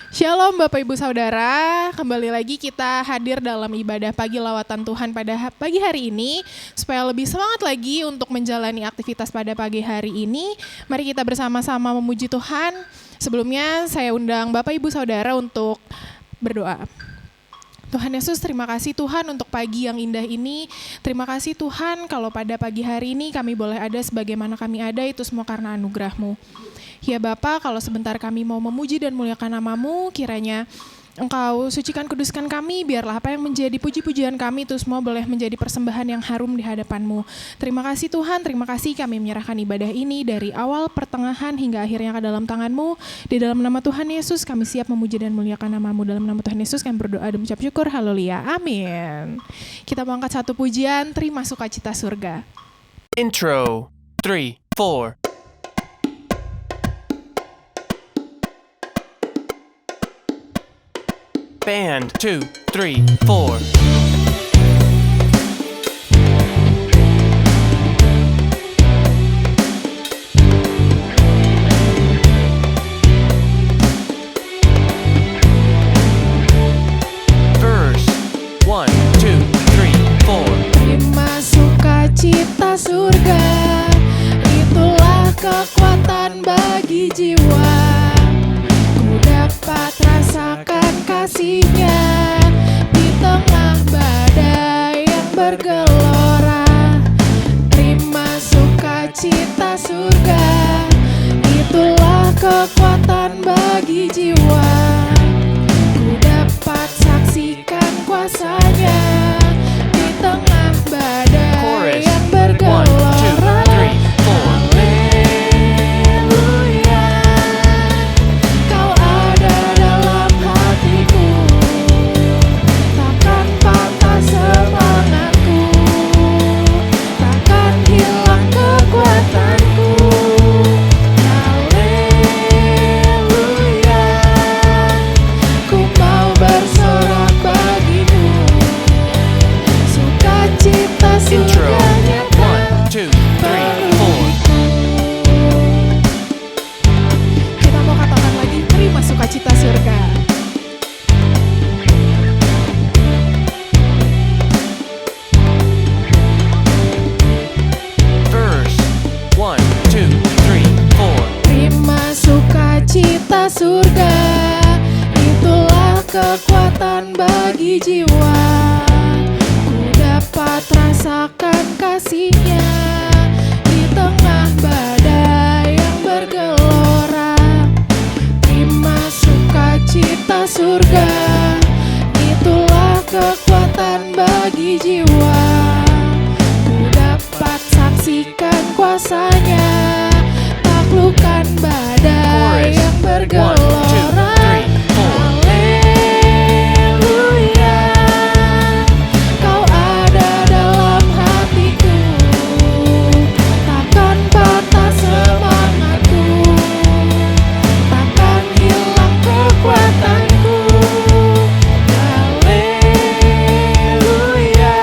Shalom Bapak Ibu Saudara, kembali lagi kita hadir dalam ibadah pagi lawatan Tuhan pada pagi hari ini. Supaya lebih semangat lagi untuk menjalani aktivitas pada pagi hari ini, mari kita bersama-sama memuji Tuhan. Sebelumnya saya undang Bapak Ibu Saudara untuk berdoa. Tuhan Yesus, terima kasih Tuhan untuk pagi yang indah ini. Terima kasih Tuhan kalau pada pagi hari ini kami boleh ada sebagaimana kami ada, itu semua karena anugerah-Mu. Ya Bapa, kalau sebentar kami mau memuji dan muliakan nama-Mu, kiranya Engkau sucikan kuduskan kami, biarlah apa yang menjadi puji-pujian kami itu semua boleh menjadi persembahan yang harum di hadapan-Mu. Terima kasih Tuhan, terima kasih kami menyerahkan ibadah ini dari awal, pertengahan, hingga akhirnya ke dalam tangan-Mu. Di dalam nama Tuhan Yesus kami siap memuji dan muliakan nama-Mu. Dalam nama Tuhan Yesus kami berdoa dan mengucap syukur, haleluya, amin. Kita mau angkat satu pujian, terima sukacita surga. Intro 3, 4. Band 2, 3, 4. Verse 1, 2, 3, 4. Terima sukacita surga, itulah kekuatan bagi jiwa. Ku dapat rasakan kasih-Nya di tengah badai yang bergelora. Terima sukacita surga, itulah kekuatan bagi jiwa. Ku dapat saksikan kuasa-Nya di tengah badai Chorus yang 1, 2, bergelora. 3, 4. Haleluya, Kau ada dalam hatiku, takkan patah semangatku, takkan hilang kekuatanku. Haleluya, ku mau bersorak bagimu, sukacita Intro surga nyata 1, 2, 3, 4. Kita mau katakan lagi, terima sukacita surga. Verse 1, 2, 3, 4. Terima sukacita surga, itulah kekuatan bagi jiwa. Ku dapat rasakan kasih-Nya di tengah badai yang bergelora. Terima sukacita surga, itulah kekuatan bagi jiwa. Ku dapat saksikan kuasa-Nya, taklukkan badai Chorus yang 1, 2, bergelora. 3, 4. Haleluya, Kau ada dalam hatiku, takkan patah semangatku, takkan hilang kekuatanku. Haleluya,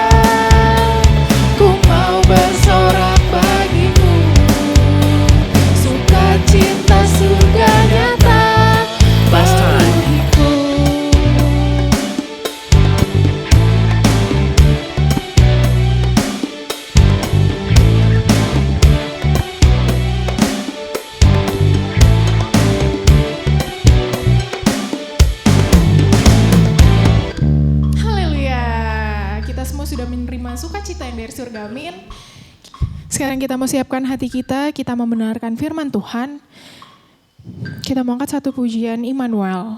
ku mau bersorak bagimu, sukacita surga nyata Last time. bagiku. Haleluya, kita semua sudah menerima sukacita yang dari surga, amin. Sekarang kita mau siapkan hati kita mau mendengarkan firman Tuhan. Kita mau angkat satu pujian Immanuel.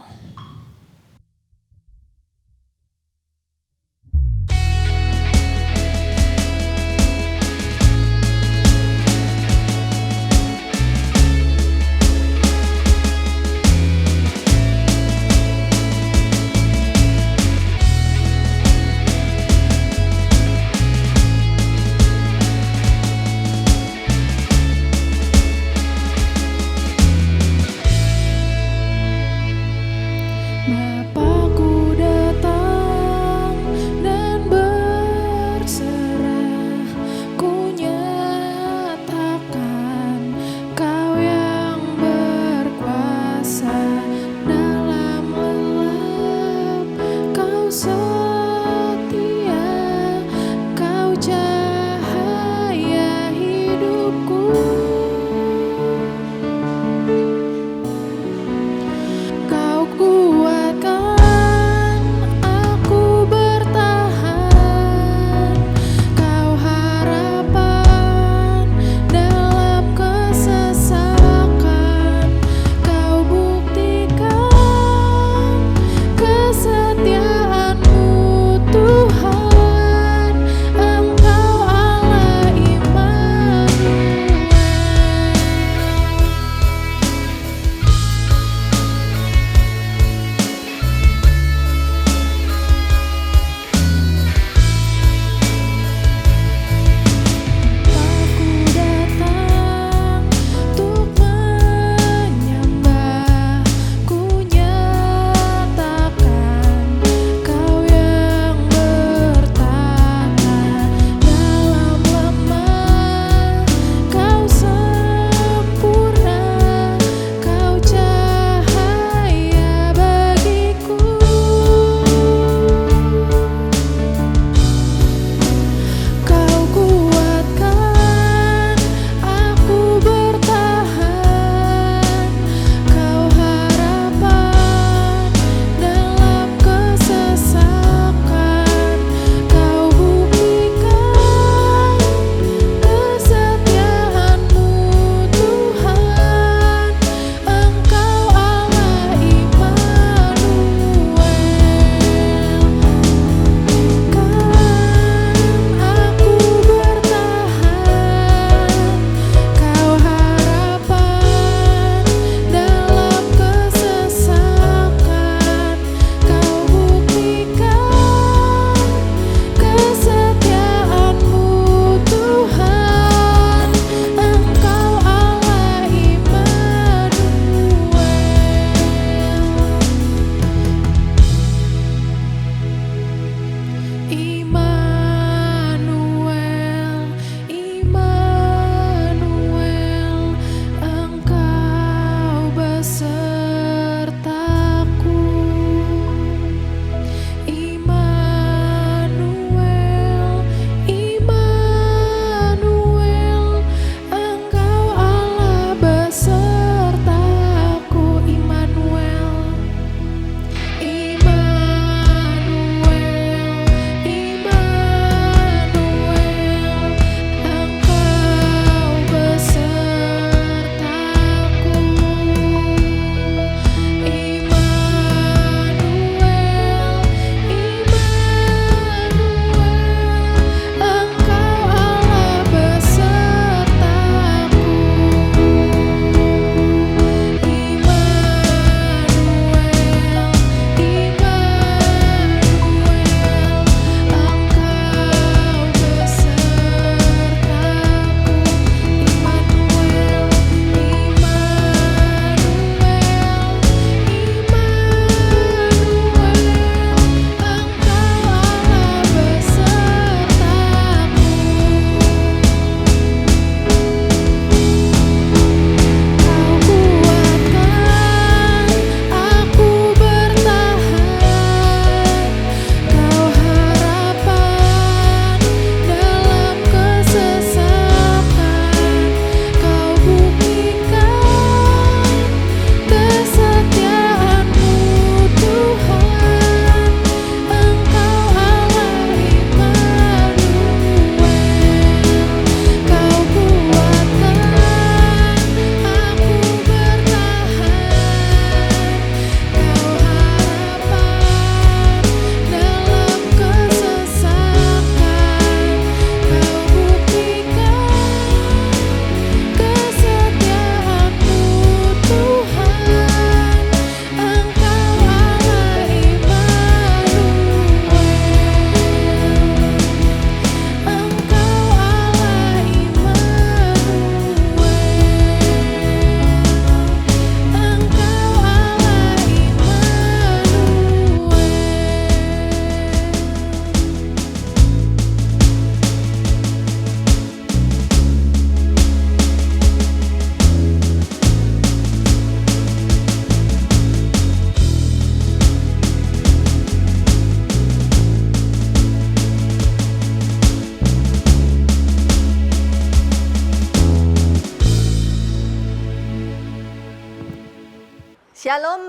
setia, Kau cahaya hidupku. Kau kuatkan aku bertahan, Kau harapan dalam kesesakan. Kau buktikan kesetiaan-Mu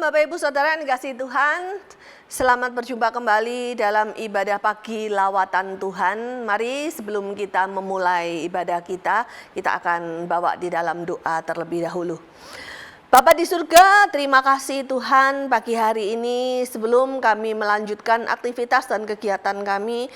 Bapak Ibu Saudara yang dikasihi Tuhan, selamat berjumpa kembali dalam ibadah pagi lawatan Tuhan. Mari sebelum kita memulai ibadah kita akan bawa di dalam doa terlebih dahulu. Bapa di surga, terima kasih Tuhan pagi hari ini. Sebelum kami melanjutkan aktivitas dan kegiatan kami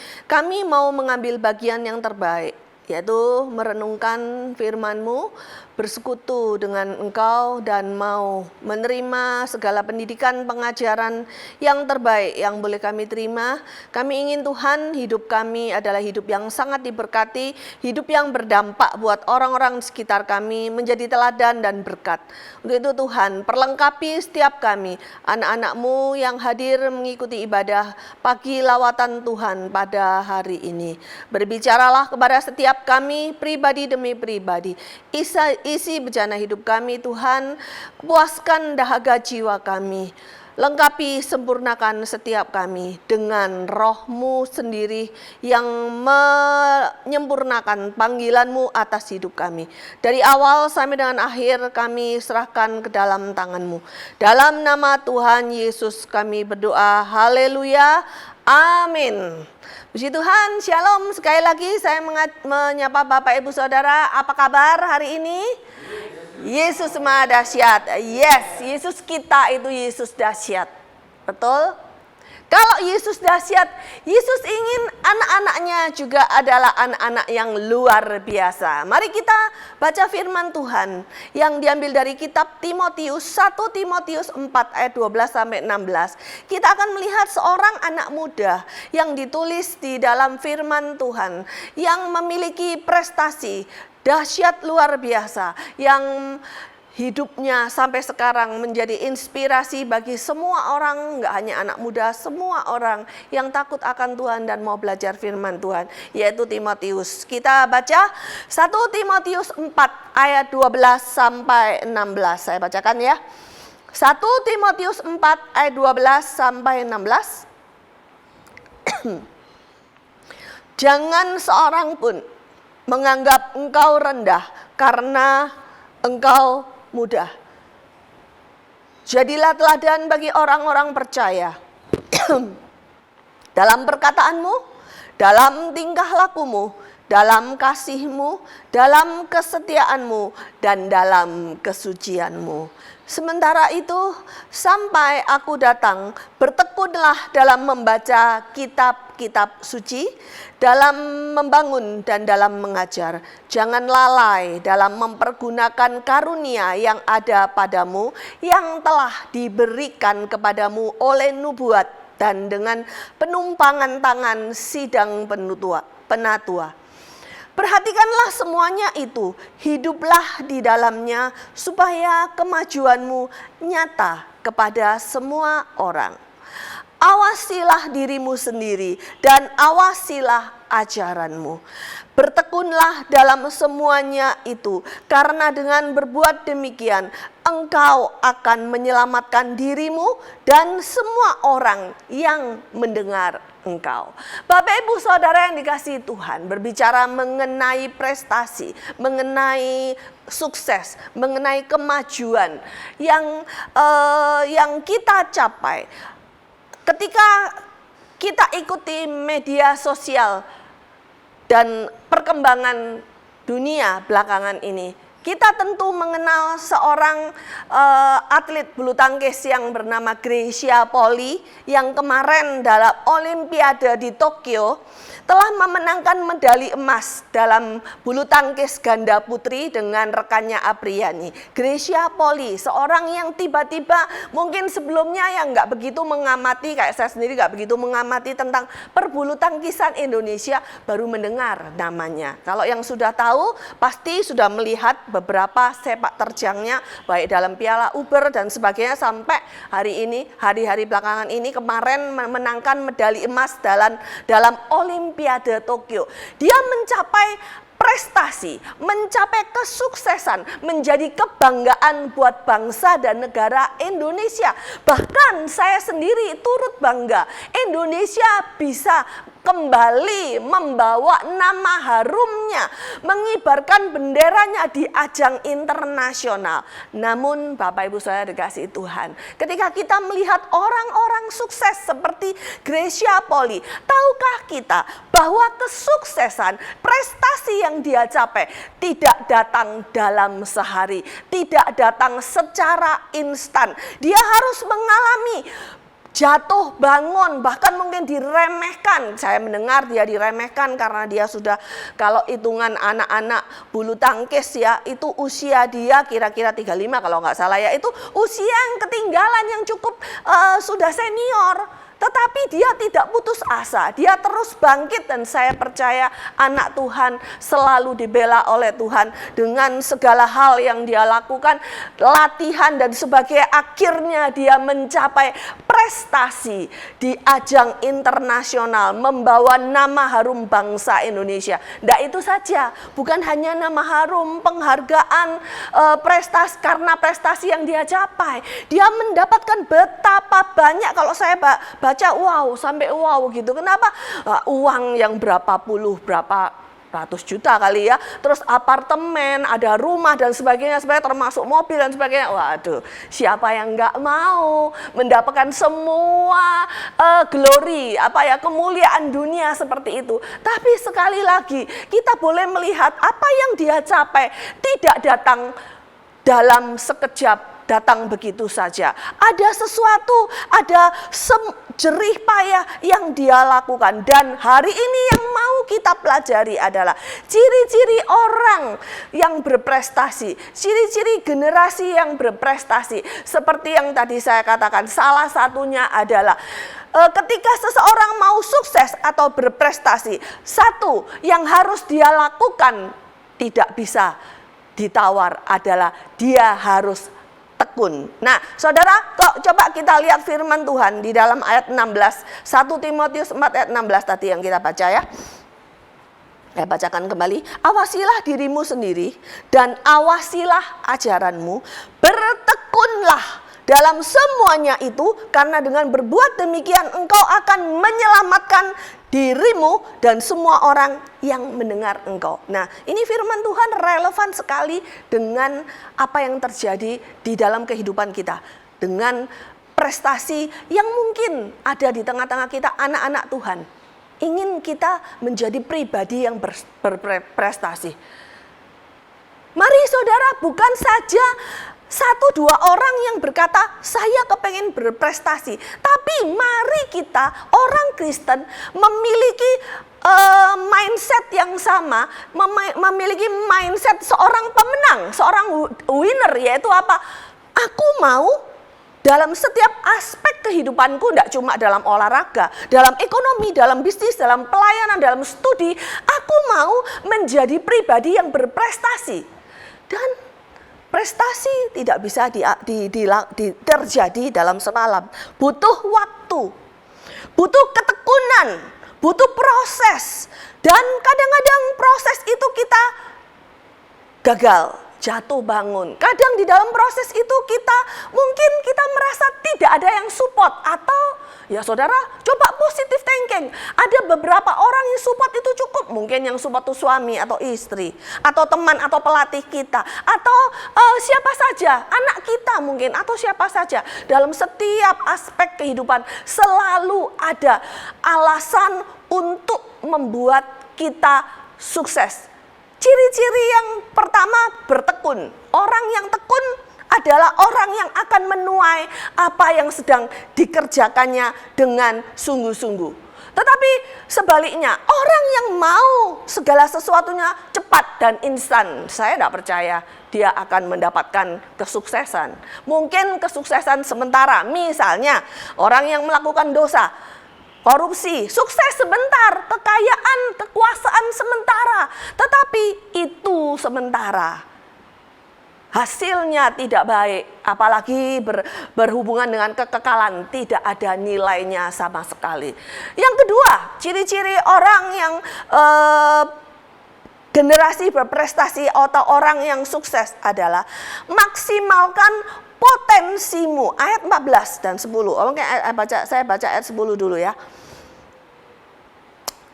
mau mengambil bagian yang terbaik, yaitu merenungkan firman-Mu, bersekutu dengan Engkau, dan mau menerima segala pendidikan pengajaran yang terbaik yang boleh kami terima. Kami ingin Tuhan, hidup kami adalah hidup yang sangat diberkati, hidup yang berdampak buat orang-orang di sekitar kami, menjadi teladan dan berkat. Untuk itu Tuhan, perlengkapi setiap kami, anak-anak-Mu yang hadir mengikuti ibadah pagi lawatan Tuhan pada hari ini. Berbicaralah kepada setiap kami, pribadi demi pribadi. Isi bejana hidup kami Tuhan, puaskan dahaga jiwa kami. Lengkapi, sempurnakan setiap kami dengan Roh-Mu sendiri yang menyempurnakan panggilan-Mu atas hidup kami. Dari awal sampai dengan akhir kami serahkan ke dalam tangan-Mu. Dalam nama Tuhan Yesus kami berdoa, haleluya, amin. Puji Tuhan, shalom. Sekali lagi saya menyapa Bapak Ibu Saudara, apa kabar hari ini? Yesus Maha Dahsyat. Yes, Yesus kita itu Yesus dahsyat. Betul? Kalau Yesus dahsyat, Yesus ingin anak-anaknya juga adalah anak-anak yang luar biasa. Mari kita baca firman Tuhan yang diambil dari kitab Timotius, 1 Timotius 4 ayat 12 sampai 16. Kita akan melihat seorang anak muda yang ditulis di dalam firman Tuhan, yang memiliki prestasi dahsyat luar biasa, yang hidupnya sampai sekarang menjadi inspirasi bagi semua orang, enggak hanya anak muda, semua orang yang takut akan Tuhan dan mau belajar firman Tuhan, yaitu Timotius. Kita baca 1 Timotius 4 ayat 12 sampai 16. Saya bacakan ya. 1 Timotius 4 ayat 12 sampai 16. Jangan seorang pun menganggap engkau rendah karena engkau muda. Jadilah teladan bagi orang-orang percaya dalam perkataanmu, dalam tingkah lakumu, dalam kasihmu, dalam kesetiaanmu, dan dalam kesucianmu. Sementara itu, sampai aku datang, bertekunlah dalam membaca kitab-kitab suci, dalam membangun dan dalam mengajar. Jangan lalai dalam mempergunakan karunia yang ada padamu, yang telah diberikan kepadamu oleh nubuat dan dengan penumpangan tangan sidang penatua. Perhatikanlah semuanya itu, hiduplah di dalamnya supaya kemajuanmu nyata kepada semua orang. Awasilah dirimu sendiri dan awasilah ajaranmu. Bertekunlah dalam semuanya itu, karena dengan berbuat demikian engkau akan menyelamatkan dirimu dan semua orang yang mendengar engkau. Bapak Ibu Saudara yang dikasihi Tuhan, berbicara mengenai prestasi, mengenai sukses, mengenai kemajuan yang kita capai. Ketika kita ikuti media sosial dan perkembangan dunia belakangan ini, kita tentu mengenal seorang atlet bulu tangkis yang bernama Grecia Poli, yang kemarin dalam Olimpiade di Tokyo telah memenangkan medali emas dalam bulu tangkis ganda putri dengan rekannya Apriani. Grecia Poli, seorang yang tiba-tiba mungkin sebelumnya yang nggak begitu mengamati, kayak saya sendiri nggak begitu mengamati tentang perbulu tangkisan Indonesia, baru mendengar namanya. Kalau yang sudah tahu pasti sudah melihat beberapa sepak terjangnya, baik dalam Piala Uber dan sebagainya, sampai hari ini, hari-hari belakangan ini, kemarin memenangkan medali emas dalam Olimpiade Tokyo. Dia mencapai prestasi, mencapai kesuksesan, menjadi kebanggaan buat bangsa dan negara Indonesia. Bahkan saya sendiri turut bangga, Indonesia bisa kembali membawa nama harumnya, mengibarkan benderanya di ajang internasional. Namun Bapak Ibu Saudara dikasihi Tuhan, ketika kita melihat orang-orang sukses seperti Gracia Poli, tahukah kita bahwa kesuksesan, prestasi yang dia capai tidak datang dalam sehari, tidak datang secara instan. Dia harus mengalami jatuh bangun, bahkan mungkin diremehkan. Saya mendengar dia diremehkan karena dia sudah, kalau hitungan anak-anak bulu tangkis ya, itu usia dia kira-kira 35 kalau nggak salah ya, itu usia yang ketinggalan yang cukup sudah senior. Tetapi dia tidak putus asa, dia terus bangkit, dan saya percaya anak Tuhan selalu dibela oleh Tuhan dengan segala hal yang dia lakukan, latihan dan sebagainya. Akhirnya dia mencapai prestasi di ajang internasional, membawa nama harum bangsa Indonesia. Dan itu saja, bukan hanya nama harum, penghargaan, prestasi, karena prestasi yang dia capai, dia mendapatkan betapa banyak. Kalau saya baca wow, sampai wow gitu. Kenapa? Uang yang berapa ratus juta kali ya, terus apartemen, ada rumah dan sebagainya, termasuk mobil dan sebagainya. Waduh, siapa yang nggak mau mendapatkan semua glory, kemuliaan dunia seperti itu. Tapi sekali lagi, kita boleh melihat apa yang dia capai tidak datang dalam sekejap, datang begitu saja. Ada sesuatu, ada jerih payah yang dia lakukan. Dan hari ini yang mau kita pelajari adalah ciri-ciri orang yang berprestasi, ciri-ciri generasi yang berprestasi. Seperti yang tadi saya katakan, salah satunya adalah ketika seseorang mau sukses atau berprestasi, satu yang harus dia lakukan tidak bisa ditawar adalah dia harus tekun. Nah, saudara, coba kita lihat firman Tuhan di dalam ayat 16, 1 Timotius 4 ayat 16 tadi yang kita baca ya. Saya bacakan kembali. Awasilah dirimu sendiri dan awasilah ajaranmu, bertekunlah dalam semuanya itu, karena dengan berbuat demikian engkau akan menyelamatkan dirimu dan semua orang yang mendengar engkau. Nah, ini firman Tuhan relevan sekali dengan apa yang terjadi di dalam kehidupan kita. Dengan prestasi yang mungkin ada di tengah-tengah kita, anak-anak Tuhan. Ingin kita menjadi pribadi yang berprestasi. Mari saudara, bukan saja 1-2 orang yang berkata saya kepengen berprestasi, tapi mari kita orang Kristen memiliki mindset yang sama, memiliki mindset seorang pemenang, seorang winner, yaitu apa? Aku mau dalam setiap aspek kehidupanku, tidak cuma dalam olahraga, dalam ekonomi, dalam bisnis, dalam pelayanan, dalam studi, aku mau menjadi pribadi yang berprestasi. Dan prestasi tidak bisa terjadi dalam semalam. Butuh waktu, butuh ketekunan, butuh proses. Dan kadang-kadang proses itu kita gagal, jatuh bangun. Kadang di dalam proses itu mungkin kita merasa tidak ada yang support. Atau ya saudara, coba positive thinking. Ada beberapa orang yang support itu cukup. Mungkin yang support itu suami atau istri, atau teman atau pelatih kita, atau siapa saja, anak kita mungkin, atau siapa saja. Dalam setiap aspek kehidupan selalu ada alasan untuk membuat kita sukses. Ciri-ciri yang pertama, bertekun. Orang yang tekun adalah orang yang akan menuai apa yang sedang dikerjakannya dengan sungguh-sungguh. Tetapi sebaliknya, orang yang mau segala sesuatunya cepat dan instan, saya tidak percaya dia akan mendapatkan kesuksesan. Mungkin kesuksesan sementara, misalnya orang yang melakukan dosa, korupsi, sukses sebentar, kekayaan, kekuasaan sementara, tetapi itu sementara. Hasilnya tidak baik, apalagi berhubungan dengan kekekalan, tidak ada nilainya sama sekali. Yang kedua, ciri-ciri orang yang generasi berprestasi atau orang yang sukses adalah maksimalkan potensimu. Ayat 14 dan 10. Oke, saya baca ayat 10 dulu ya.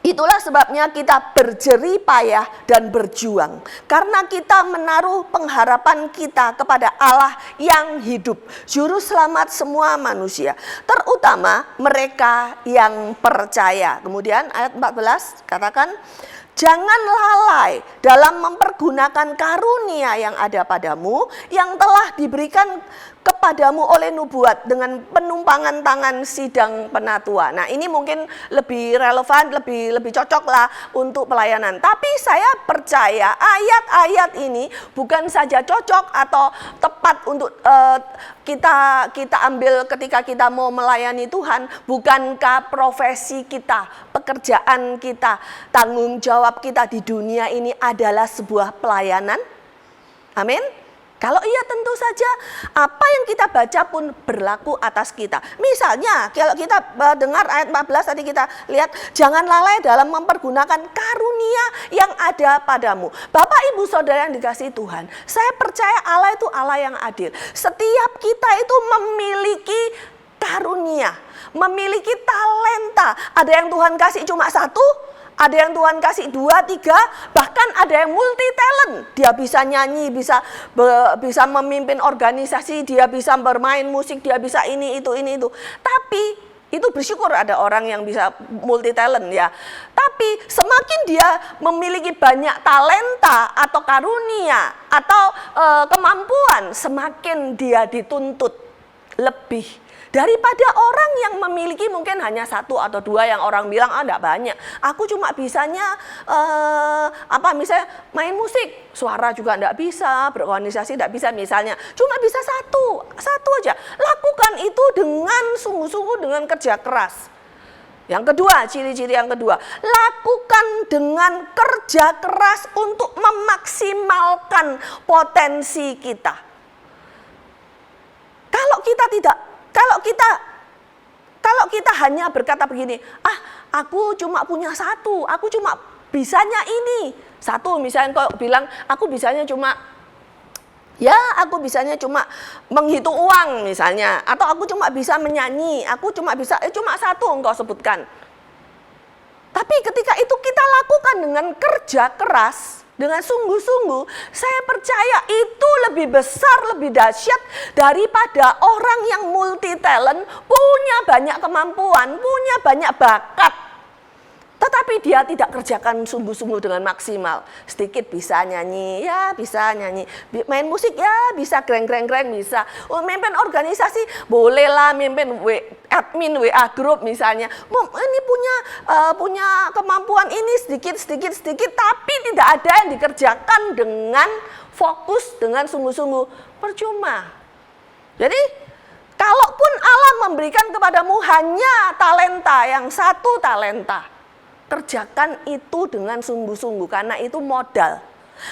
Itulah sebabnya kita berjerih payah dan berjuang. Karena kita menaruh pengharapan kita kepada Allah yang hidup, Juru Selamat semua manusia, terutama mereka yang percaya. Kemudian ayat 14 katakan, jangan lalai dalam mempergunakan karunia yang ada padamu, yang telah diberikan kepadamu oleh nubuat dengan penumpangan tangan sidang penatua. Nah, ini mungkin lebih relevan, lebih cocok lah untuk pelayanan. Tapi saya percaya ayat-ayat ini bukan saja cocok atau tepat untuk kita ambil ketika kita mau melayani Tuhan. Bukankah profesi kita, pekerjaan kita, tanggung jawab kita di dunia ini adalah sebuah pelayanan? Amin. Kalau iya, tentu saja apa yang kita baca pun berlaku atas kita. Misalnya kalau kita dengar ayat 14 tadi kita lihat, jangan lalai dalam mempergunakan karunia yang ada padamu. Bapak Ibu Saudara yang dikasihi Tuhan, saya percaya Allah itu Allah yang adil. Setiap kita itu memiliki karunia, memiliki talenta. Ada yang Tuhan kasih cuma satu, ada yang Tuhan kasih 2, 3, bahkan ada yang multi talent. Dia bisa nyanyi, bisa memimpin organisasi, dia bisa bermain musik, dia bisa ini itu. Tapi itu bersyukur ada orang yang bisa multi talent ya. Tapi semakin dia memiliki banyak talenta atau karunia atau kemampuan, semakin dia dituntut lebih daripada orang yang memiliki mungkin hanya 1 atau 2 yang orang bilang enggak banyak. Aku cuma bisanya misalnya main musik, suara juga enggak bisa, berorganisasi enggak bisa misalnya. Cuma bisa satu aja. Lakukan itu dengan sungguh-sungguh, dengan kerja keras. Yang kedua, ciri-ciri yang kedua, lakukan dengan kerja keras untuk memaksimalkan potensi kita. Kalau kita hanya berkata begini, aku cuma punya 1, aku cuma bisanya ini. 1 misalnya kau bilang, aku bisanya cuma menghitung uang misalnya, atau aku cuma bisa menyanyi, aku cuma bisa cuma 1 engkau sebutkan. Tapi ketika itu kita lakukan dengan kerja keras, dengan sungguh-sungguh, saya percaya itu lebih besar, lebih dahsyat daripada orang yang multi talent, punya banyak kemampuan, punya banyak bakat, tetapi dia tidak kerjakan sungguh-sungguh dengan maksimal. Sedikit bisa nyanyi, ya bisa nyanyi. Main musik, ya bisa greng-greng bisa. Mimpin organisasi, bolehlah mimpin admin WA group misalnya. Ini punya kemampuan ini sedikit, tapi tidak ada yang dikerjakan dengan fokus, dengan sungguh-sungguh. Percuma. Jadi, kalaupun Allah memberikan kepadamu hanya talenta, yang 1 talenta, kerjakan itu dengan sungguh-sungguh, karena itu modal.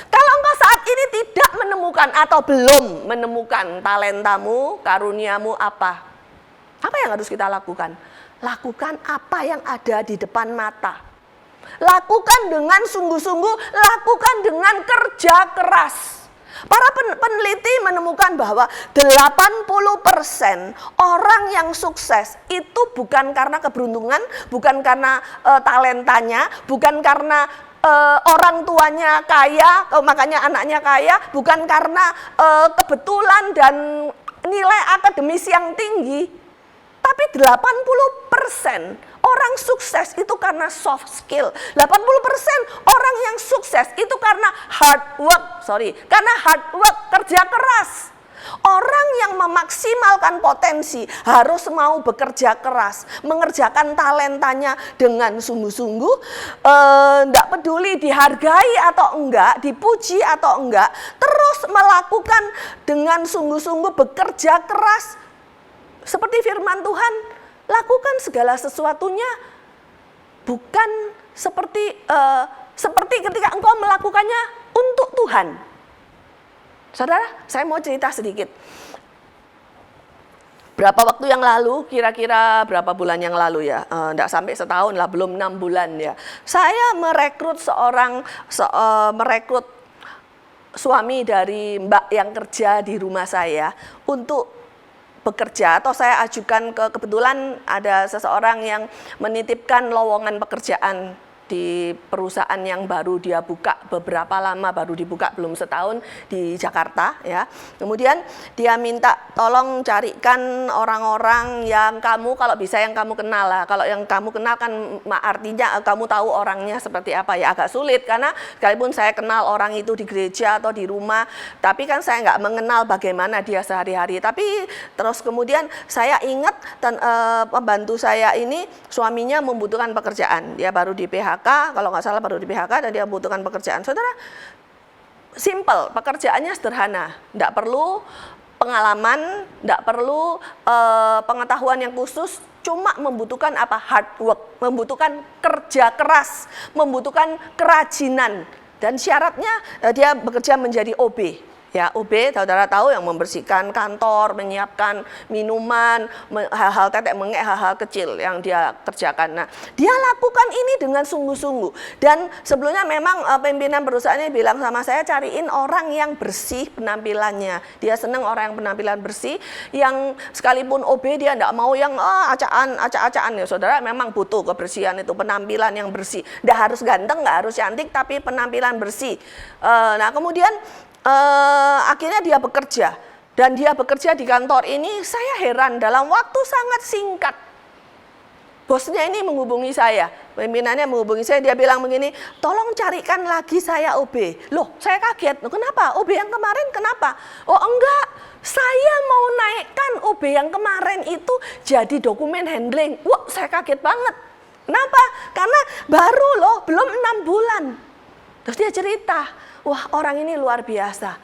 Kalau engkau saat ini tidak menemukan atau belum menemukan talentamu, karuniamu apa yang harus kita lakukan? Lakukan apa yang ada di depan mata. Lakukan dengan sungguh-sungguh, lakukan dengan kerja keras. Para peneliti menemukan bahwa 80% orang yang sukses itu bukan karena keberuntungan, bukan karena talentanya, bukan karena orang tuanya kaya, makanya anaknya kaya, bukan karena kebetulan dan nilai akademis yang tinggi. Tapi 80% orang sukses itu karena soft skill. 80% orang yang sukses itu karena hard work, kerja keras. Orang yang memaksimalkan potensi harus mau bekerja keras, mengerjakan talentanya dengan sungguh-sungguh, enggak peduli dihargai atau enggak, dipuji atau enggak, terus melakukan dengan sungguh-sungguh, bekerja keras. Seperti firman Tuhan, lakukan segala sesuatunya bukan seperti ketika engkau melakukannya untuk Tuhan. Saudara, saya mau cerita sedikit. Berapa waktu yang lalu, kira-kira berapa bulan yang lalu ya, enggak sampai setahun lah, belum 6 bulan ya. Saya merekrut merekrut suami dari mbak yang kerja di rumah saya untuk bekerja, atau saya ajukan kebetulan ada seseorang yang menitipkan lowongan pekerjaan di perusahaan yang baru dia buka beberapa lama, baru dibuka belum setahun di Jakarta ya. Kemudian dia minta tolong carikan orang-orang yang kamu, kalau bisa yang kamu kenal lah. Kalau yang kamu kenal kan artinya kamu tahu orangnya seperti apa ya. Agak sulit karena sekalipun saya kenal orang itu di gereja atau di rumah, tapi kan saya nggak mengenal bagaimana dia sehari-hari. Tapi terus kemudian saya ingat pembantu saya ini suaminya membutuhkan pekerjaan. Dia baru di PHK, kalau nggak salah baru di PHK dan dia membutuhkan pekerjaan. Saudara, simple, pekerjaannya sederhana, nggak perlu pengalaman, nggak perlu pengetahuan yang khusus, cuma membutuhkan apa? Hard work, membutuhkan kerja keras, membutuhkan kerajinan, dan syaratnya dia bekerja menjadi OB. Ya, OB, saudara tahu, yang membersihkan kantor, menyiapkan minuman, hal-hal tetek mengek, hal-hal kecil yang dia kerjakan. Nah, dia lakukan ini dengan sungguh-sungguh. Dan sebelumnya memang pimpinan perusahaan ini bilang sama saya, cariin orang yang bersih penampilannya. Dia senang orang yang penampilan bersih, yang sekalipun OB dia enggak mau yang acak-acakan ya. Saudara, memang butuh kebersihan itu, penampilan yang bersih. Nggak harus ganteng, nggak harus cantik, tapi penampilan bersih. Nah, kemudian akhirnya dia bekerja, dan dia bekerja di kantor ini. Saya heran, dalam waktu sangat singkat bosnya ini menghubungi saya, pimpinannya menghubungi saya, dia bilang begini, tolong carikan lagi saya OB. Loh, saya kaget, kenapa? OB yang kemarin kenapa? Oh enggak, saya mau naikkan OB yang kemarin itu jadi dokumen handling. Wah, saya kaget banget. Kenapa? Karena baru loh, belum 6 bulan. Terus dia cerita, wah orang ini luar biasa.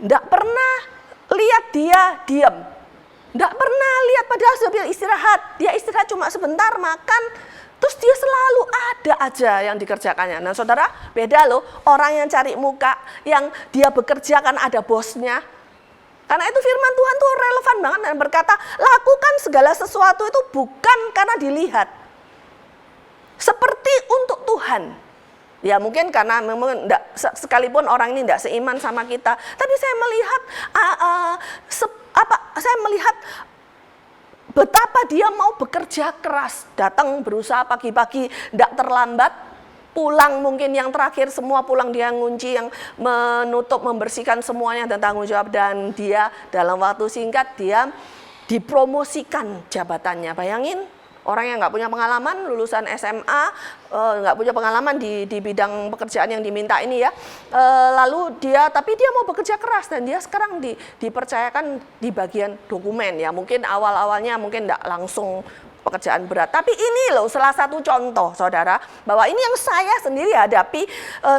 Nggak pernah lihat dia diam. Nggak pernah lihat padahal dia istirahat. Dia istirahat cuma sebentar, makan. Terus dia selalu ada aja yang dikerjakannya. Nah saudara, beda loh orang yang cari muka, yang dia bekerja kan ada bosnya. Karena itu firman Tuhan tuh relevan banget dan berkata, lakukan segala sesuatu itu bukan karena dilihat. Seperti untuk Tuhan. Ya mungkin karena memang sekalipun orang ini tidak seiman sama kita, tapi saya melihat saya melihat betapa dia mau bekerja keras, datang berusaha pagi-pagi, tidak terlambat, pulang mungkin yang terakhir semua pulang dia ngunci, yang menutup, membersihkan semuanya dan tanggung jawab, dan dia dalam waktu singkat dia dipromosikan jabatannya. Bayangin. Orang yang nggak punya pengalaman, lulusan SMA, nggak punya pengalaman di bidang pekerjaan yang diminta ini ya. Lalu tapi dia mau bekerja keras, dan dia sekarang dipercayakan di bagian dokumen ya. Mungkin awal-awalnya mungkin nggak langsung pekerjaan berat. Tapi ini loh salah satu contoh, saudara, bahwa ini yang saya sendiri hadapi.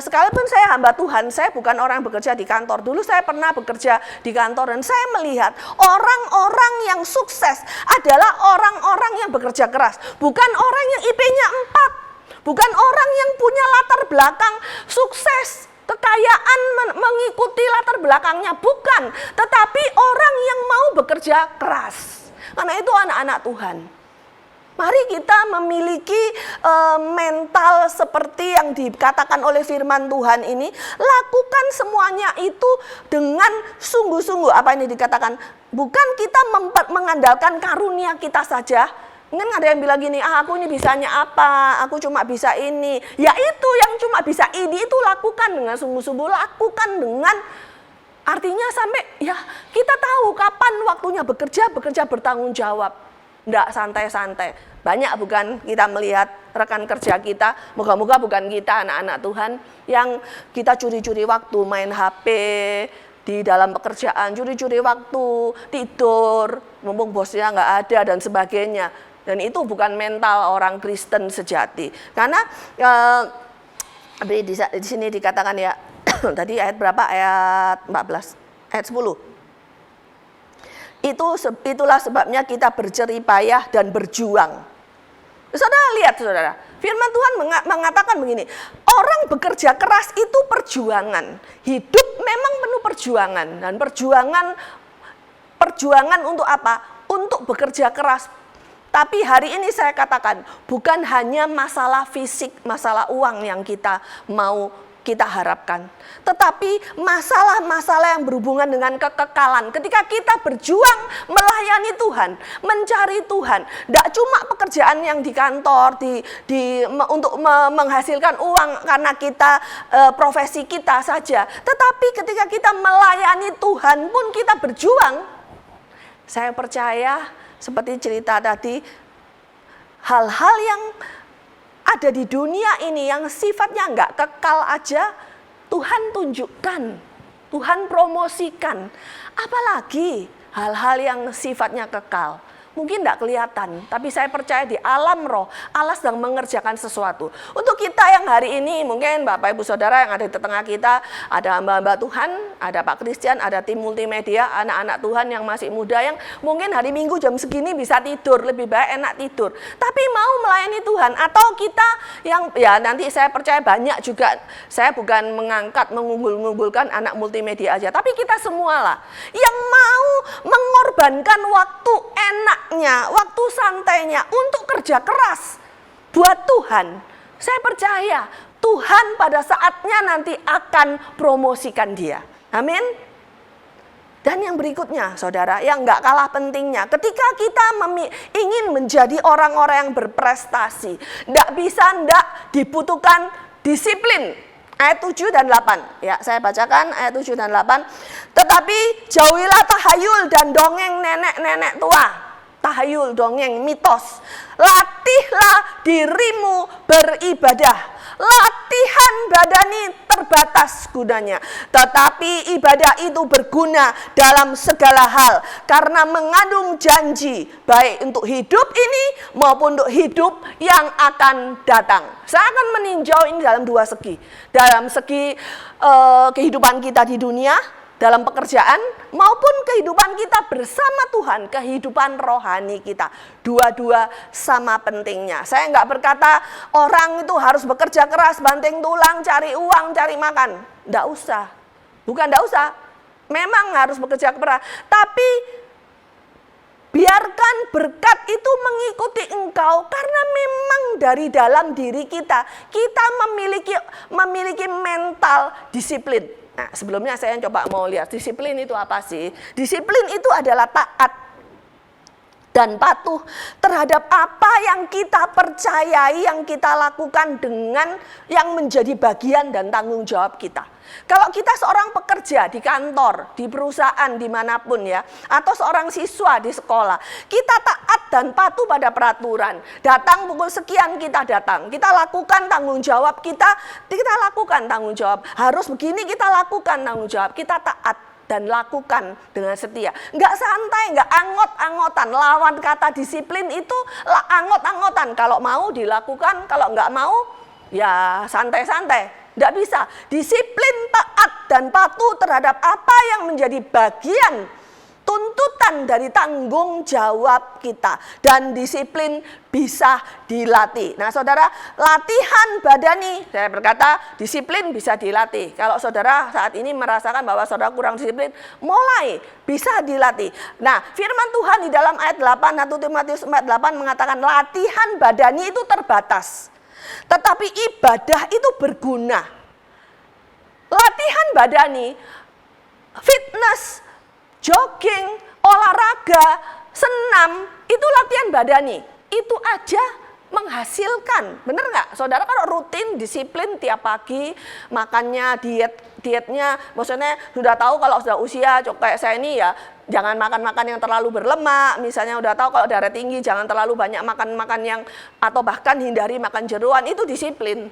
Sekalipun saya hamba Tuhan, saya bukan orang yang bekerja di kantor. Dulu saya pernah bekerja di kantor, dan saya melihat orang-orang yang sukses adalah orang-orang yang bekerja keras. Bukan orang yang IP-nya 4, bukan orang yang punya latar belakang sukses, kekayaan mengikuti latar belakangnya, bukan. Tetapi orang yang mau bekerja keras. Karena itu anak-anak Tuhan, mari kita memiliki mental seperti yang dikatakan oleh firman Tuhan ini. Lakukan semuanya itu dengan sungguh-sungguh. Apa ini dikatakan? Bukan kita mengandalkan karunia kita saja. Mungkin ada yang bilang gini, aku ini bisanya apa? Aku cuma bisa ini. Ya itu yang cuma bisa ini, itu lakukan dengan sungguh-sungguh. Lakukan dengan, artinya sampai ya kita tahu kapan waktunya bekerja bertanggung jawab. Nggak santai-santai. Banyak bukan kita melihat rekan kerja kita, moga-moga bukan kita anak-anak Tuhan, yang kita curi-curi waktu main HP di dalam pekerjaan, curi-curi waktu tidur, mumpung bosnya nggak ada dan sebagainya. Dan itu bukan mental orang Kristen sejati. Karena di sini dikatakan ya, tadi ayat berapa? Ayat 14, ayat 10. Itulah sebabnya kita berjerih payah dan berjuang. Saudara lihat, saudara, firman Tuhan mengatakan begini, orang bekerja keras itu perjuangan. Hidup memang penuh perjuangan, dan perjuangan untuk apa? Untuk bekerja keras. Tapi hari ini saya katakan, bukan hanya masalah fisik, masalah uang yang kita mau kita harapkan. Tetapi masalah-masalah yang berhubungan dengan kekekalan, ketika kita berjuang melayani Tuhan, mencari Tuhan, tidak cuma pekerjaan yang di kantor, untuk menghasilkan uang karena kita profesi kita saja, tetapi ketika kita melayani Tuhan pun kita berjuang. Saya percaya seperti cerita tadi, hal-hal yang ada di dunia ini yang sifatnya nggak kekal aja, Tuhan tunjukkan, Tuhan promosikan. Apalagi hal-hal yang sifatnya kekal. Mungkin tidak kelihatan, tapi saya percaya di alam roh, Allah sedang mengerjakan sesuatu. Untuk kita yang hari ini, mungkin Bapak Ibu Saudara yang ada di tengah kita, ada hamba-hamba Tuhan, ada Pak Christian, ada tim multimedia, anak-anak Tuhan yang masih muda, yang mungkin hari Minggu jam segini bisa tidur, lebih baik enak tidur. Tapi mau melayani Tuhan, atau kita yang, ya nanti saya percaya banyak juga, saya bukan mengangkat, mengunggul-unggulkan anak multimedia aja, tapi kita semualah yang mau mengorbankan waktu enak, waktu santainya untuk kerja keras buat Tuhan. Saya percaya Tuhan pada saatnya nanti akan promosikan dia. Amin. Dan yang berikutnya, saudara, yang nggak kalah pentingnya, ketika kita ingin menjadi orang-orang yang berprestasi, nggak dibutuhkan disiplin. Ayat 7 dan 8. Ya, saya bacakan ayat 7 dan 8. Tetapi jauhilah tahayul dan dongeng nenek-nenek tua. Tahayul, dongeng, mitos. Latihlah dirimu beribadah. Latihan badani terbatas gunanya, tetapi ibadah itu berguna dalam segala hal karena mengandung janji baik untuk hidup ini maupun untuk hidup yang akan datang. Saya akan meninjau ini dalam dua segi. Dalam segi kehidupan kita di dunia, dalam pekerjaan, maupun kehidupan kita bersama Tuhan, kehidupan rohani kita. Dua-dua sama pentingnya. Saya nggak berkata orang itu harus bekerja keras, banting tulang, cari uang, cari makan. Nggak usah. Bukan nggak usah. Memang harus bekerja keras. Tapi biarkan berkat itu mengikuti engkau, karena memang dari dalam diri kita memiliki mental disiplin. Nah, sebelumnya saya coba mau lihat disiplin itu apa sih? Disiplin itu adalah taat dan patuh terhadap apa yang kita percayai, yang kita lakukan dengan yang menjadi bagian dan tanggung jawab kita. Kalau kita seorang pekerja di kantor, di perusahaan, dimanapun ya, atau seorang siswa di sekolah, kita taat dan patuh pada peraturan. Datang pukul sekian kita datang, kita lakukan tanggung jawab kita lakukan tanggung jawab. Harus begini kita lakukan tanggung jawab, kita taat dan lakukan dengan setia. Nggak santai, nggak angot-angotan. Lawan kata disiplin itu angot-angotan. Kalau mau dilakukan, kalau nggak mau ya santai-santai. Nggak bisa. Disiplin, taat, dan patuh terhadap apa yang menjadi bagian tuntutan dari tanggung jawab kita. Dan disiplin bisa dilatih. Nah, saudara, latihan badani, saya berkata disiplin bisa dilatih. Kalau saudara saat ini merasakan bahwa saudara kurang disiplin, mulai bisa dilatih. Nah, firman Tuhan di dalam ayat 8, 1 Timotius 4:8 mengatakan latihan badani itu terbatas, tetapi ibadah itu berguna. Latihan badani, fitness, jogging, olahraga, senam, itu latihan badani. Itu aja menghasilkan. Bener nggak? Saudara kalau rutin, disiplin tiap pagi, makannya, dietnya, maksudnya sudah tahu kalau sudah usia kayak saya ini ya, jangan makan-makan yang terlalu berlemak. Misalnya udah tahu kalau darah tinggi, jangan terlalu banyak makan-makan yang, atau bahkan hindari makan jeroan. Itu disiplin,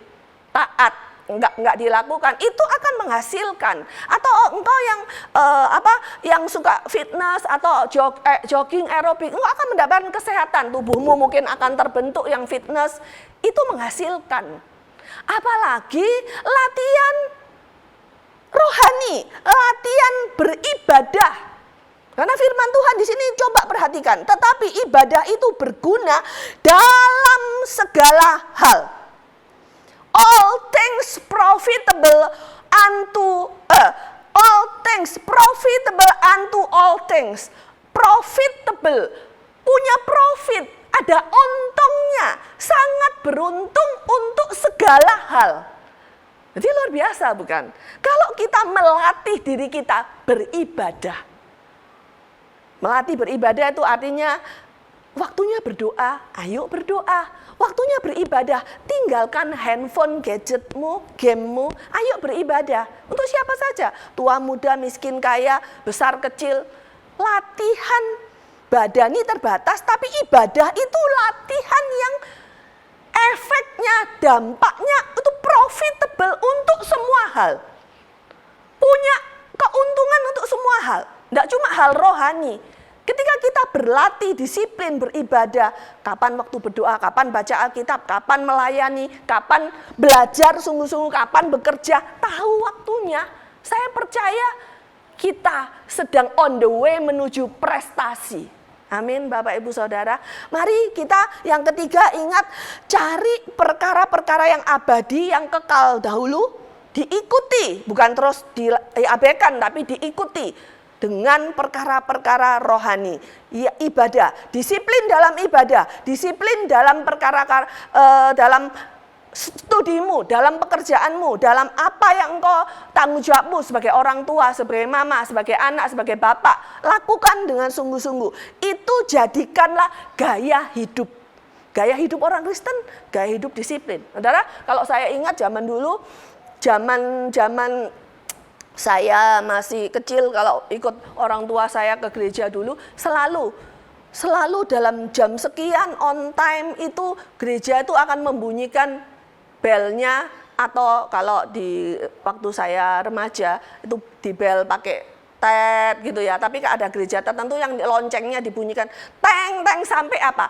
taat. Enggak dilakukan, itu akan menghasilkan. Atau engkau yang yang suka fitness atau jogging aerobik, engkau akan mendapatkan kesehatan, tubuhmu mungkin akan terbentuk yang fitness, itu menghasilkan. Apalagi latihan rohani, latihan beribadah. Karena firman Tuhan di sini coba perhatikan, tetapi ibadah itu berguna dalam segala hal. All things profitable unto all things. Profitable, punya profit, ada untungnya, sangat beruntung untuk segala hal. Jadi luar biasa bukan? Kalau kita melatih diri kita beribadah. Melatih beribadah itu artinya waktunya berdoa, ayo berdoa. Waktunya beribadah, tinggalkan handphone, gadgetmu, gamemu, ayo beribadah. Untuk siapa saja, tua, muda, miskin, kaya, besar, kecil. Latihan badani terbatas, tapi ibadah itu latihan yang efeknya, dampaknya itu profitable untuk semua hal. Punya keuntungan untuk semua hal, tidak cuma hal rohani. Ketika kita berlatih disiplin beribadah, kapan waktu berdoa, kapan baca Alkitab, kapan melayani, kapan belajar sungguh-sungguh, kapan bekerja, tahu waktunya. Saya percaya kita sedang on the way menuju prestasi. Amin, Bapak Ibu Saudara. Mari kita yang ketiga ingat, cari perkara-perkara yang abadi, yang kekal dahulu, diikuti, bukan terus diabaikan, tapi diikuti dengan perkara-perkara rohani, ya, ibadah, disiplin dalam ibadah, disiplin dalam perkara dalam studimu, dalam pekerjaanmu, dalam apa yang engkau tanggung jawabmu sebagai orang tua, sebagai mama, sebagai anak, sebagai bapak, lakukan dengan sungguh-sungguh. Itu jadikanlah gaya hidup. Gaya hidup orang Kristen, gaya hidup disiplin. Saudara, kalau saya ingat zaman dulu, zaman saya masih kecil, kalau ikut orang tua saya ke gereja dulu, selalu dalam jam sekian on time itu gereja itu akan membunyikan belnya, atau kalau di waktu saya remaja itu di bel pakai tet gitu ya. Tapi ada gereja tertentu yang loncengnya dibunyikan teng sampai apa?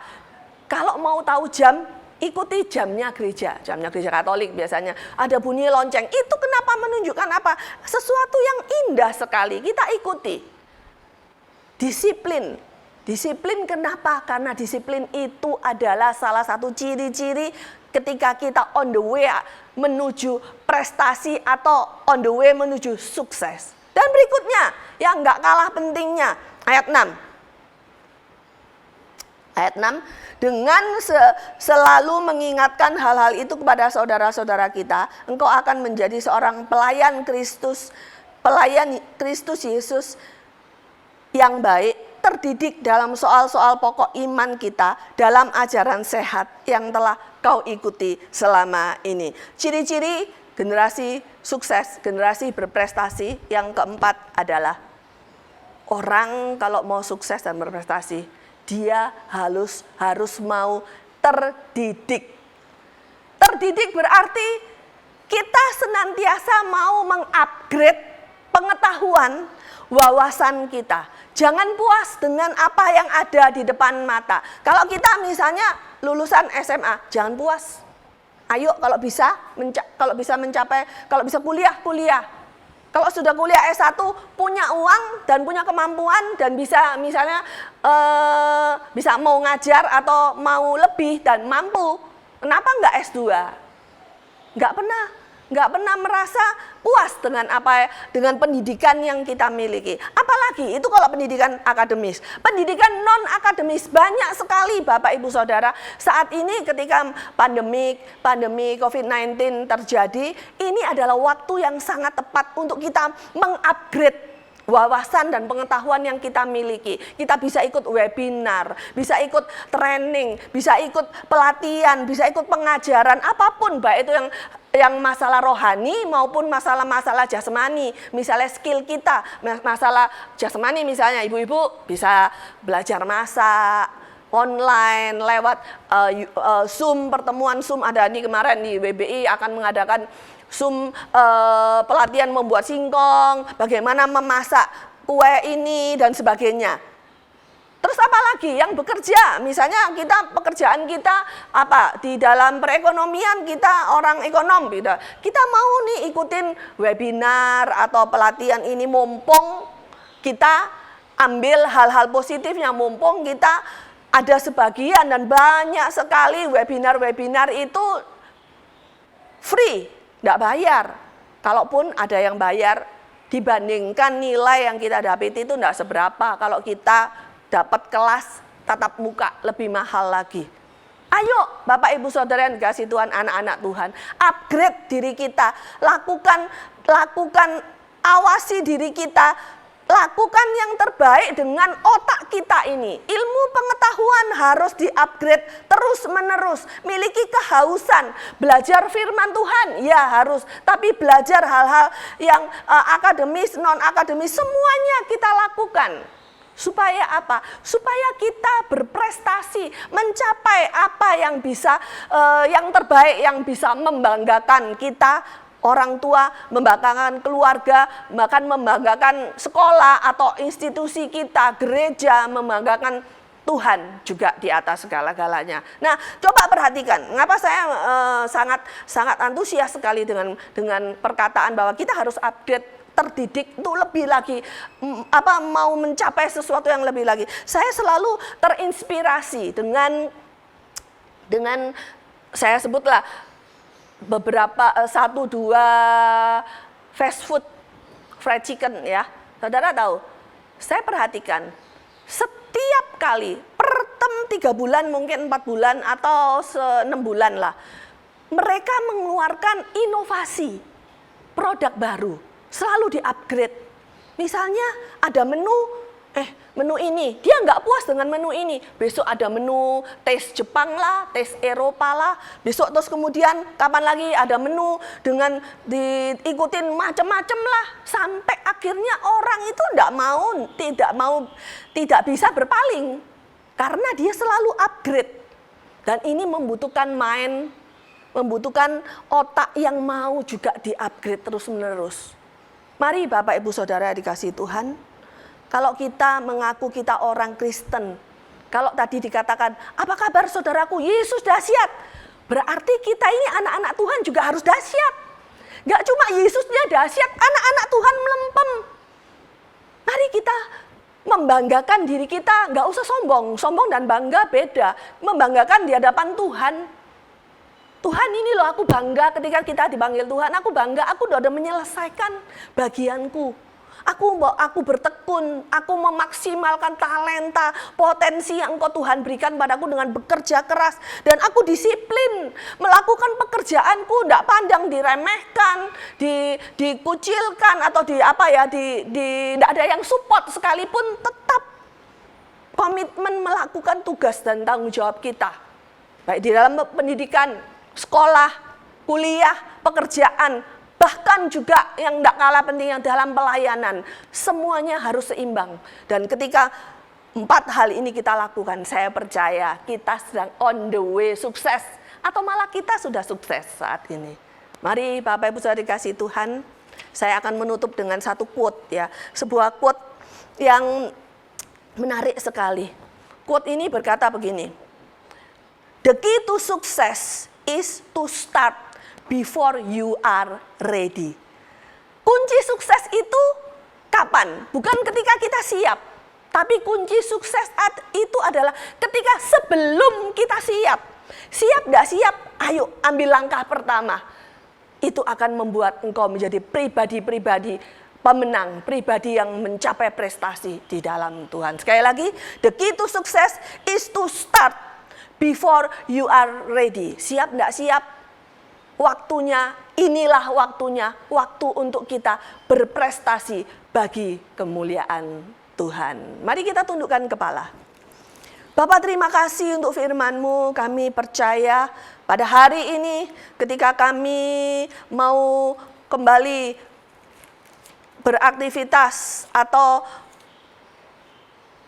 Kalau mau tahu jam, ikuti jamnya gereja Katolik biasanya. Ada bunyi lonceng, itu kenapa menunjukkan apa? Sesuatu yang indah sekali, kita ikuti. Disiplin. Disiplin kenapa? Karena disiplin itu adalah salah satu ciri-ciri ketika kita on the way menuju prestasi atau on the way menuju sukses. Dan berikutnya, yang nggak kalah pentingnya, ayat 6. Ayat 6, dengan selalu mengingatkan hal-hal itu kepada saudara-saudara kita, engkau akan menjadi seorang pelayan Kristus Yesus yang baik, terdidik dalam soal-soal pokok iman kita, dalam ajaran sehat yang telah kau ikuti selama ini. Ciri-ciri generasi sukses, generasi berprestasi, yang keempat adalah orang kalau mau sukses dan berprestasi, dia harus mau terdidik. Terdidik berarti kita senantiasa mau mengupgrade pengetahuan, wawasan kita. Jangan puas dengan apa yang ada di depan mata. Kalau kita misalnya lulusan SMA, jangan puas. Ayo kalau bisa kuliah. Kalau sudah kuliah S1, punya uang dan punya kemampuan dan bisa misalnya bisa mau ngajar atau mau lebih dan mampu, kenapa enggak S2? Enggak pernah merasa puas dengan pendidikan yang kita miliki. Apalagi itu kalau pendidikan akademis. Pendidikan non akademis banyak sekali Bapak Ibu Saudara. Saat ini ketika pandemi COVID-19 terjadi, ini adalah waktu yang sangat tepat untuk kita mengupgrade wawasan dan pengetahuan yang kita miliki. Kita bisa ikut webinar, bisa ikut training, bisa ikut pelatihan, bisa ikut pengajaran, apapun, baik itu yang masalah rohani maupun masalah-masalah jasmani. Misalnya skill kita, masalah jasmani misalnya ibu-ibu bisa belajar masak online lewat Zoom, pertemuan Zoom ada nih kemarin di WBI akan mengadakan Zoom pelatihan membuat singkong, bagaimana memasak kue ini dan sebagainya. Terus apa lagi yang bekerja? Misalnya pekerjaan kita apa di dalam perekonomian, kita orang ekonom gitu. Kita mau nih ikutin webinar atau pelatihan ini, mumpung kita ambil hal-hal positifnya, mumpung kita ada sebagian dan banyak sekali webinar itu free, enggak bayar. Kalaupun ada yang bayar, dibandingkan nilai yang kita dapat itu enggak seberapa kalau kita dapat kelas tatap muka lebih mahal lagi. Ayo Bapak Ibu Saudara yang dikasih Tuhan, anak-anak Tuhan, upgrade diri kita, lakukan awasi diri kita, lakukan yang terbaik dengan otak kita ini. Ilmu pengetahuan harus di-upgrade terus-menerus. Miliki kehausan, belajar firman Tuhan, ya harus. Tapi belajar hal-hal yang akademis, non-akademis, semuanya kita lakukan. Supaya apa? Supaya kita berprestasi, mencapai apa yang bisa, yang terbaik, yang bisa membanggakan kita, orang tua, membanggakan keluarga, bahkan membanggakan sekolah atau institusi kita, gereja, membanggakan Tuhan juga di atas segala-galanya. Nah, coba perhatikan, mengapa saya sangat antusias sekali dengan perkataan bahwa kita harus update, terdidik itu lebih lagi, mau mencapai sesuatu yang lebih lagi. Saya selalu terinspirasi dengan saya sebutlah beberapa 1-2 fast food fried chicken ya. Saudara tahu, saya perhatikan setiap kali per 3 bulan, mungkin 4 bulan atau 6 bulan lah, mereka mengeluarkan inovasi produk baru, selalu di-upgrade. Misalnya ada menu ini, dia nggak puas dengan menu ini, besok ada menu taste Jepang lah, taste Eropa lah, besok terus kemudian kapan lagi ada menu dengan diikutin macam-macam lah, sampai akhirnya orang itu tidak bisa berpaling karena dia selalu upgrade. Dan ini membutuhkan membutuhkan otak yang mau juga di-upgrade terus-menerus. Mari Bapak Ibu Saudara dikasih Tuhan, kalau kita mengaku kita orang Kristen, kalau tadi dikatakan, apa kabar saudaraku, Yesus dahsyat, berarti kita ini anak-anak Tuhan juga harus dahsyat. Gak cuma Yesusnya dahsyat, anak-anak Tuhan melempem. Mari kita membanggakan diri kita, gak usah sombong. Sombong dan bangga beda. Membanggakan di hadapan Tuhan. Tuhan, ini loh aku bangga ketika kita dipanggil Tuhan, aku bangga, aku udah menyelesaikan bagianku. Aku bertekun, aku memaksimalkan talenta, potensi yang Engkau Tuhan berikan padaku dengan bekerja keras. Dan aku disiplin melakukan pekerjaanku, tidak pandang diremehkan, dikucilkan atau tidak ada yang support sekalipun, tetap komitmen melakukan tugas dan tanggung jawab kita. Baik di dalam pendidikan, sekolah, kuliah, pekerjaan, bahkan juga yang tidak kalah penting yang dalam pelayanan, semuanya harus seimbang. Dan ketika 4 hal ini kita lakukan, saya percaya kita sedang on the way sukses, atau malah kita sudah sukses saat ini. Mari Bapak Ibu Saudara dikasih Tuhan, saya akan menutup dengan satu quote ya, sebuah quote yang menarik sekali. Quote ini berkata begini, "The key to success is to start before you are ready." Kunci sukses itu kapan? Bukan ketika kita siap. Tapi kunci sukses itu adalah ketika sebelum kita siap. Siap gak siap? Ayo ambil langkah pertama. Itu akan membuat engkau menjadi pribadi-pribadi pemenang, pribadi yang mencapai prestasi di dalam Tuhan. Sekali lagi, the key to success is to start before you are ready. Siap enggak siap? Waktunya, inilah waktunya, waktu untuk kita berprestasi bagi kemuliaan Tuhan. Mari kita tundukkan kepala. Bapak, terima kasih untuk firman-Mu. Kami percaya pada hari ini ketika kami mau kembali beraktivitas atau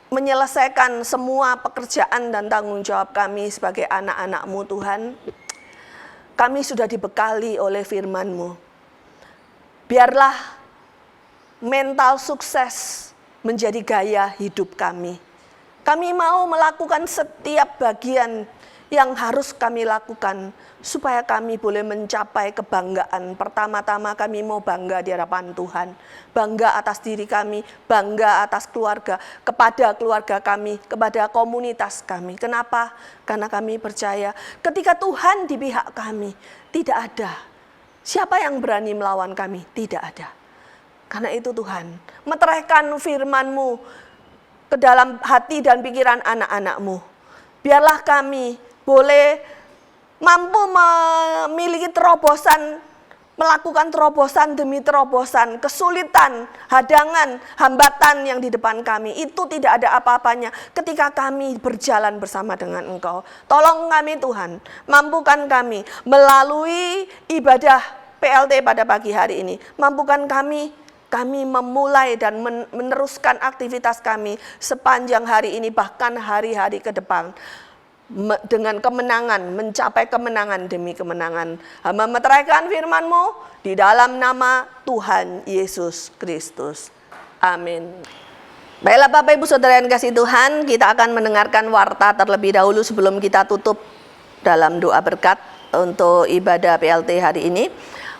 menyelesaikan semua pekerjaan dan tanggung jawab kami sebagai anak-anak-Mu Tuhan, kami sudah dibekali oleh firman-Mu. Biarlah mental sukses menjadi gaya hidup kami. Kami mau melakukan setiap bagian yang harus kami lakukan supaya kami boleh mencapai kebanggaan. Pertama-tama kami mau bangga di hadapan Tuhan, bangga atas diri kami, bangga atas keluarga, kepada keluarga kami, kepada komunitas kami. Kenapa? Karena kami percaya ketika Tuhan di pihak kami, tidak ada siapa yang berani melawan kami, tidak ada. Karena itu Tuhan, meteraikan firman-Mu ke dalam hati dan pikiran anak-anak-Mu. Biarlah kami boleh mampu memiliki terobosan, melakukan terobosan demi terobosan, kesulitan, hadangan, hambatan yang di depan kami. Itu tidak ada apa-apanya ketika kami berjalan bersama dengan Engkau. Tolong kami Tuhan, mampukan kami melalui ibadah PLT pada pagi hari ini. Mampukan kami memulai dan meneruskan aktivitas kami sepanjang hari ini, bahkan hari-hari ke depan. Dengan kemenangan, mencapai kemenangan demi kemenangan. Hamba meteraikan firman-Mu di dalam nama Tuhan Yesus Kristus. Amin. Baiklah Bapak Ibu Saudara yang kasih Tuhan, kita akan mendengarkan warta terlebih dahulu sebelum kita tutup dalam doa berkat untuk ibadah PLT hari ini.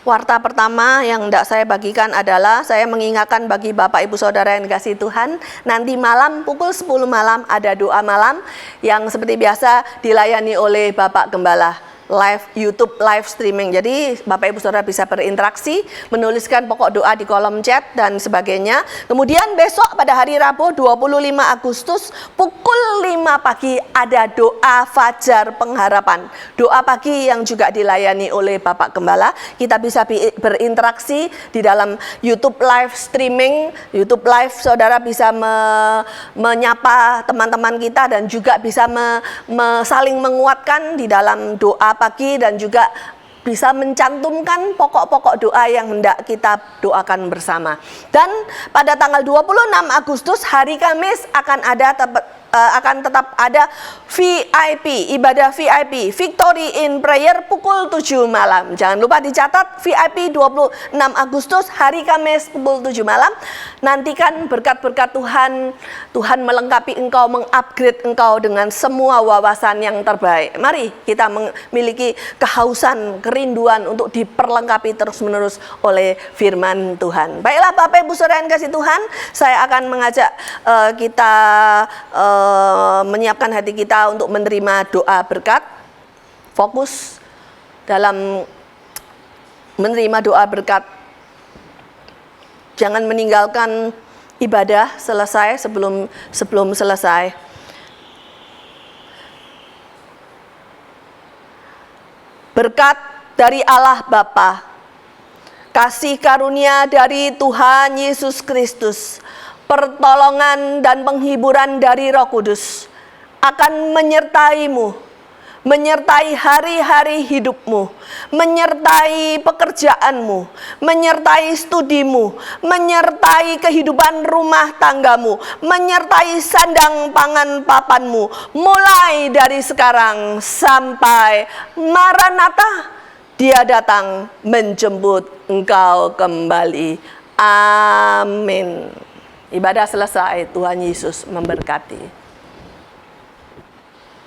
Warta pertama yang hendak saya bagikan adalah saya mengingatkan bagi Bapak Ibu Saudara yang dikasihi Tuhan, nanti malam pukul 10 malam ada doa malam yang seperti biasa dilayani oleh Bapak Gembala. YouTube live streaming. Jadi Bapak Ibu Saudara bisa berinteraksi, menuliskan pokok doa di kolom chat dan sebagainya. Kemudian besok pada hari Rabu 25 Agustus pukul 5 pagi ada doa fajar pengharapan. Doa pagi yang juga dilayani oleh Bapak Gembala. Kita bisa berinteraksi di dalam YouTube live streaming. YouTube live Saudara bisa menyapa teman-teman kita dan juga bisa saling menguatkan di dalam doa pagi dan juga bisa mencantumkan pokok-pokok doa yang hendak kita doakan bersama. Dan pada tanggal 26 Agustus hari Kamis akan tetap ada VIP, ibadah VIP, Victory in Prayer pukul 7 malam. Jangan lupa dicatat VIP 26 Agustus hari Kamis pukul 7 malam. Nantikan berkat-berkat Tuhan. Tuhan melengkapi engkau, mengupgrade engkau dengan semua wawasan yang terbaik. Mari kita memiliki kehausan, kerinduan untuk diperlengkapi terus-menerus oleh firman Tuhan. Baiklah Bapak Ibu Saudara yang kasih Tuhan, saya akan mengajak kita menyiapkan hati kita untuk menerima doa berkat. Fokus dalam menerima doa berkat. Jangan meninggalkan ibadah selesai sebelum selesai. Berkat dari Allah Bapa, kasih karunia dari Tuhan Yesus Kristus, pertolongan dan penghiburan dari Roh Kudus akan menyertaimu, menyertai hari-hari hidupmu, menyertai pekerjaanmu, menyertai studimu, menyertai kehidupan rumah tanggamu, menyertai sandang pangan papanmu, mulai dari sekarang sampai Maranatha, Dia datang menjemput engkau kembali. Amin. Ibadah selesai, Tuhan Yesus memberkati.